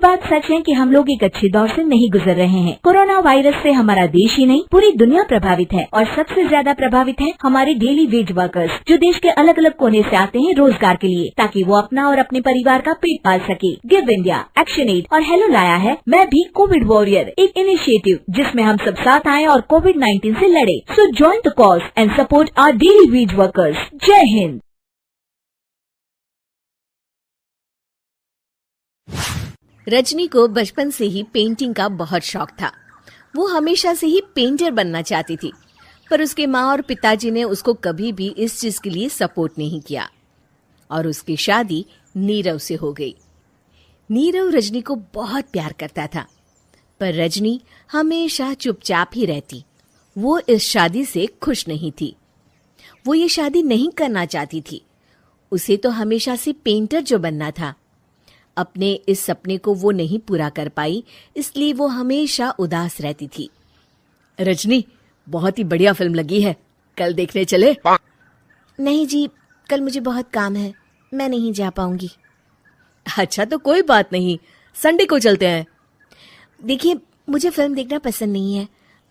बात सच है कि हम लोग एक अच्छे दौर से नहीं गुजर रहे हैं। कोरोना वायरस से हमारा देश ही नहीं पूरी दुनिया प्रभावित है और सबसे ज्यादा प्रभावित है हमारे डेली वेज वर्कर्स, जो देश के अलग अलग कोने से आते हैं रोजगार के लिए, ताकि वो अपना और अपने परिवार का पेट पाल सके। गिव इंडिया, एक्शन एड और हेलो लाया है मैं भी कोविड वॉरियर, एक इनिशिएटिव जिसमें हम सब साथ आए और कोविड-19 से लड़े। So join the cause and support our daily wage workers. जय हिंद। रजनी को बचपन से ही पेंटिंग का बहुत शौक था। वो हमेशा से ही पेंटर बनना चाहती थी, पर उसके माँ और पिताजी ने उसको कभी भी इस चीज के लिए सपोर्ट नहीं किया और उसकी शादी नीरव से हो गई। नीरव रजनी को बहुत प्यार करता था, पर रजनी हमेशा चुपचाप ही रहती। वो इस शादी से खुश नहीं थी। वो ये शादी नहीं करना चाहती थी। उसे तो हमेशा से पेंटर जो बनना था। अपने इस सपने को वो नहीं पूरा कर पाई, इसलिए वो हमेशा उदास रहती थी। रजनी, बहुत ही बढ़िया फिल्म लगी है, कल देखने चले? नहीं जी, कल मुझे बहुत काम है, मैं नहीं जा पाऊंगी। अच्छा तो कोई बात नहीं, संडे को चलते हैं। देखिए, मुझे फिल्म देखना पसंद नहीं है।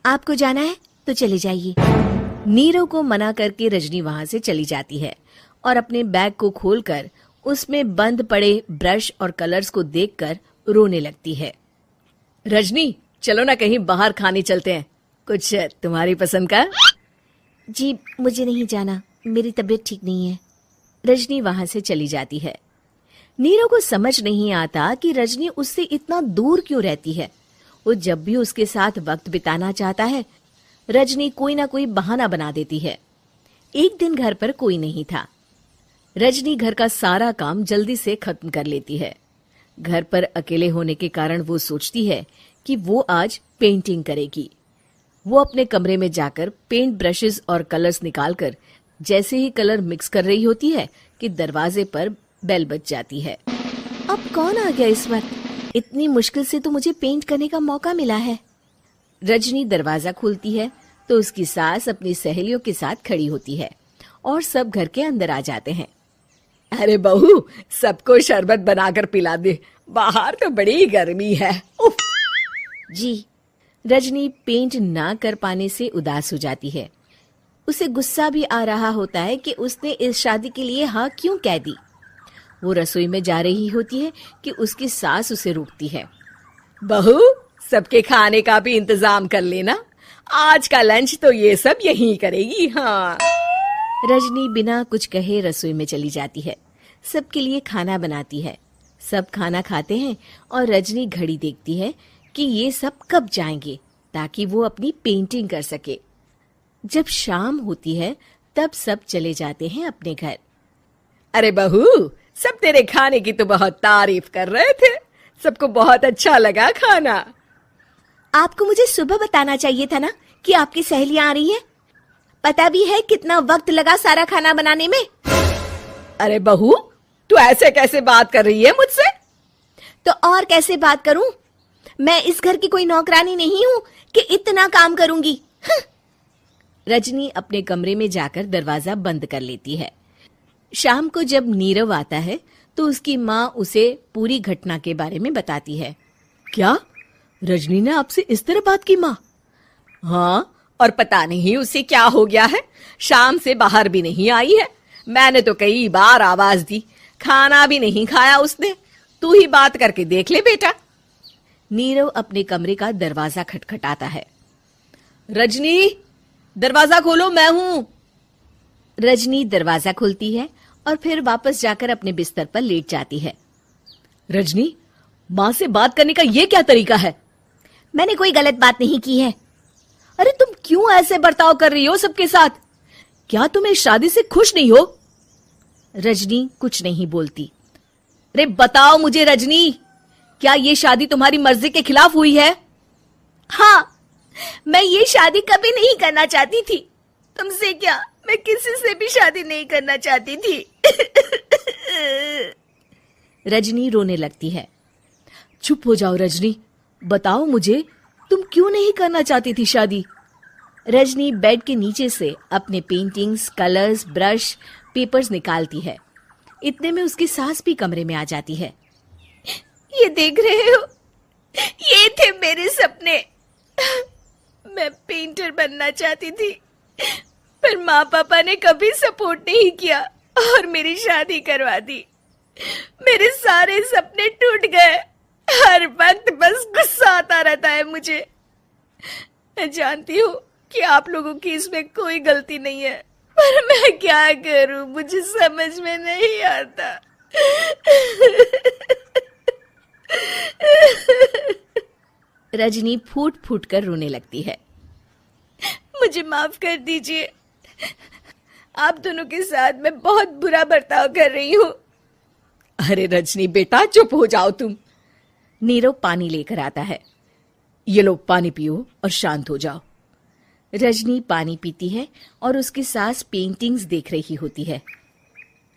आपको जाना है तो चले जाइए। नीरव को मना करके रजनी वहां से चली जाती है और अपने बैग को खोलकर उसमें बंद पड़े ब्रश और कलर्स को देखकर रोने लगती है। रजनी, चलो ना कहीं बाहर खाने चलते हैं, कुछ तुम्हारी पसंद का। जी, मुझे नहीं जाना, मेरी तबीयत ठीक नहीं है। रजनी वहां से चली जाती है। नीरव को समझ नहीं आता कि रजनी उससे इतना दूर क्यों रहती है। वो जब भी उसके साथ वक्त बिताना चाहता है, रजनी कोई ना कोई बहाना बना देती है। एक दिन घर पर कोई नहीं था। रजनी घर का सारा काम जल्दी से खत्म कर लेती है। घर पर अकेले होने के कारण वो सोचती है कि वो आज पेंटिंग करेगी। वो अपने कमरे में जाकर पेंट ब्रशेस और कलर्स निकालकर जैसे ही कलर मिक्स कर रही होती है कि दरवाजे पर बेल बज जाती है। अब कौन आ गया इस वक्त? इतनी मुश्किल से तो मुझे पेंट करने का मौका मिला है। रजनी दरवाजा खोलती है तो उसकी सास अपनी सहेलियों के साथ खड़ी होती है और सब घर के अंदर आ जाते हैं। अरे बहू, सबको शरबत बनाकर पिला दे, बाहर तो बड़ी गर्मी है। उफ। जी। रजनी पेंट ना कर पाने से उदास हो जाती है। उसे गुस्सा भी आ रहा होता है कि उसने इस शादी के लिए हाँ क्यों कह दी। वो रसोई में जा रही होती है कि उसकी सास उसे रोकती है। बहू, सबके खाने का भी इंतजाम कर लेना, आज का लंच तो ये सब यहीं करेगी। हाँ। रजनी बिना कुछ कहे रसोई में चली जाती है। सबके लिए खाना बनाती है। सब खाना खाते हैं और रजनी घड़ी देखती है कि ये सब कब जाएंगे ताकि वो अपनी पेंटिंग कर सके। जब शाम होती है तब सब चले जाते हैं अपने घर। अरे बहू, सब तेरे खाने की तो बहुत तारीफ कर रहे थे, सबको बहुत अच्छा लगा खाना। आपको मुझे सुबह बताना चाहिए था ना कि आपकी सहेलियां आ रही हैं। पता भी है कितना वक्त लगा सारा खाना बनाने में। अरे बहू, तू ऐसे कैसे बात कर रही है मुझसे? तो और कैसे बात करूं? मैं इस घर की कोई नौकरानी नहीं हूं कि इतना काम करूंगी। रजनी अपने कमरे में जाकर दरवाजा बंद कर लेती है। शाम को जब नीरव आता है तो उसकी माँ उसे पूरी घटना के बारे में बताती है। क्या रजनी ने आपसे इस तरह बात की माँ? हाँ, और पता नहीं उसे क्या हो गया है, शाम से बाहर भी नहीं आई है। मैंने तो कई बार आवाज दी, खाना भी नहीं खाया उसने। तू ही बात करके देख ले बेटा। नीरव अपने कमरे का दरवाजा खटखटाता है। रजनी, दरवाजा खोलो, मैं हूं। रजनी दरवाजा खोलती है और फिर वापस जाकर अपने बिस्तर पर लेट जाती है। रजनी, माँ से बात करने का ये क्या तरीका है? मैंने कोई गलत बात नहीं की है। अरे तुम क्यों ऐसे बर्ताव कर रही हो सबके साथ? क्या तुम इस शादी से खुश नहीं हो? रजनी कुछ नहीं बोलती। अरे बताओ मुझे रजनी, क्या ये शादी तुम्हारी मर्जी के खिलाफ हुई है? हाँ, मैं ये शादी कभी नहीं करना चाहती थी। तुमसे क्या, मैं किसी से भी शादी नहीं करना चाहती थी। रजनी रोने लगती है। चुप हो जाओ रजनी, बताओ मुझे, तुम क्यों नहीं करना चाहती थी शादी? रजनी बेड के नीचे से अपने पेंटिंग्स, कलर्स, ब्रश, पेपर्स निकालती है। इतने में उसकी सास भी कमरे में आ जाती है। ये देख रहे हो, ये थे मेरे सपने। मैं पेंटर बनना चाहती थी, पर माँ पापा ने कभी सपोर्ट नहीं किया और मेरी शादी करवा दी। मेरे सारे सपने टूट गए। हर वक्त बस गुस्सा आता रहता है मुझे। मैं जानती हूँ कि आप लोगों की इसमें कोई गलती नहीं है, पर मैं क्या करूँ, मुझे समझ में नहीं आता। रजनी फूट फूट कर रोने लगती है। मुझे माफ कर दीजिए, आप दोनों के साथ मैं बहुत बुरा बर्ताव कर रही हूँ। अरे रजनी बेटा, चुप हो जाओ तुम। नीरव पानी लेकर आता है। ये लो पानी पियो और शांत हो जाओ। रजनी पानी पीती है और उसकी सास पेंटिंग्स देख रही होती है।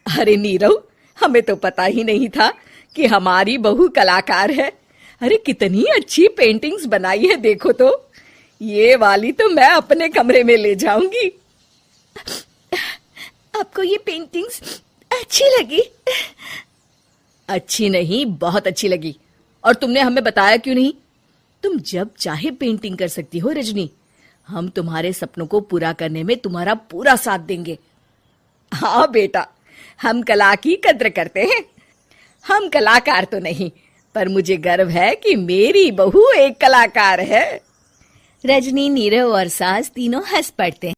अरे नीरव, हमें तो पता ही नहीं था कि हमारी बहू कलाकार है। अरे कितनी अच्छी पेंटिंग्स बनाई है, देखो तो। ये वाली तो मैं अपने कमरे में ले जाऊंगी। आपको ये पेंटिंग्स अच्छी लगी? अच्छी नहीं, बहुत अच्छी लगी। और तुमने हमें बताया क्यों नहीं? तुम जब चाहे पेंटिंग कर सकती हो रजनी। हम तुम्हारे सपनों को पूरा करने में तुम्हारा पूरा साथ देंगे। हाँ बेटा, हम कला की कद्र करते हैं। हम कलाकार तो नहीं, पर मुझे गर्व है कि मेरी बहू एक कलाकार है। रजनी, नीरव और सास तीनों हंस पड़ते हैं।